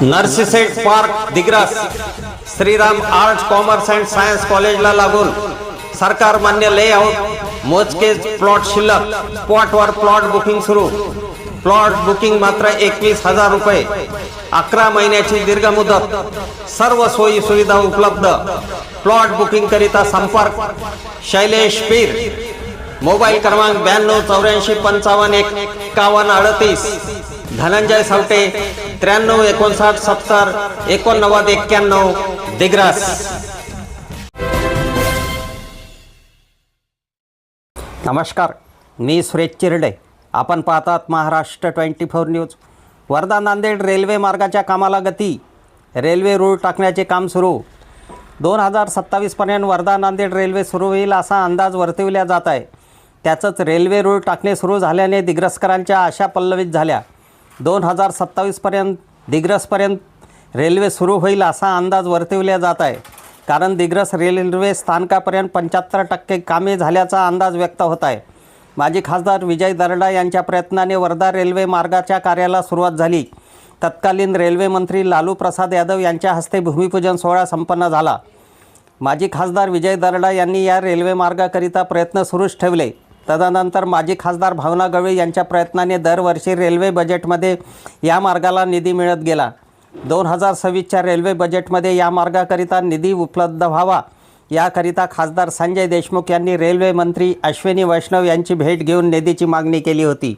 नर्सिसेट park Digras Shriram arts commerce and science कॉलेजला लागून सरकार मान्य लेआउट मोजकेच प्लॉट शिल्लक स्पॉटवर प्लॉट बुकिंग सुरू। प्लॉट बुकिंग मात्र 21,000 रुपये। 11 महिन्याची दीर्घ मुदत। सर्व सोयी सुविधा उपलब्ध। प्लॉट बुकिंग करिता संपर्क शैलेश पीर। मोबाईल क्रमांक 92 84 55 51 38। धनंजय सावटे 93 59 70 89 91 दिग्रस। नमस्कार, मी सुरेश चिरडे। आपण पाहतात महाराष्ट्र 24 न्यूज। वर्धा नांदेड रेल्वे मार्गाच्या कामाला गती। रेल्वे रूळ टाकण्याचे काम सुरू। 2027 पर्यंत वर्धा नांदेड रेल्वे सुरू होईल असा अंदाज वर्तविला जात आहे। त्याचंच रेल्वे रूळ टाकणे सुरू झाल्याने दिग्रसकरांच्या आशा पल्लवित झाल्या। 2027 पर्यंत दिग्रसपर्यंत रेल्वे सुरू होईल असा अंदाज वर्तविला जात आहे, कारण दिग्रस रेल्वे स्थानकापर्यंत 75% कामे झाल्याचा अंदाज व्यक्त होत आहे। माजी खासदार विजय दर्डा यांच्या प्रयत्नाने वर्धा रेल्वे मार्गाच्या कार्याला सुरुवात झाली। तत्कालीन रेल्वे मंत्री लालू प्रसाद यादव यांच्या हस्ते भूमिपूजन सोहळा संपन्न झाला। माजी खासदार विजय दर्डा यांनी या रेल्वे मार्गाकरिता प्रयत्न सुरूच ठेवले। तदनंतर माजी खासदार भावना गवळी यांच्या प्रयत्नाने दरवर्षी रेल्वे बजेटमध्ये या मार्गाला निधी मिळत गेला। 2026च्या रेल्वे बजेटमध्ये या मार्गाकरिता निधी उपलब्ध व्हावा याकरिता खासदार संजय देशमुख यांनी रेल्वे मंत्री अश्विनी वैष्णव यांची भेट घेऊन निधीची मागणी केली होती।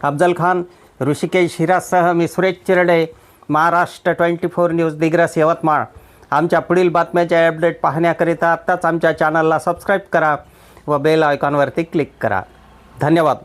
अफजल खान, ऋषिकेश हिरासह मी सुरेश चिरडे, महाराष्ट्र 24 न्यूज दिग्रस यवतमाळ। आमच्या पुढील बातम्याचे अपडेट पाहण्याकरिता आत्ताच आमच्या चॅनलला सबस्क्राईब करा व बेल आयकॉनवरती क्लिक करा। धन्यवाद।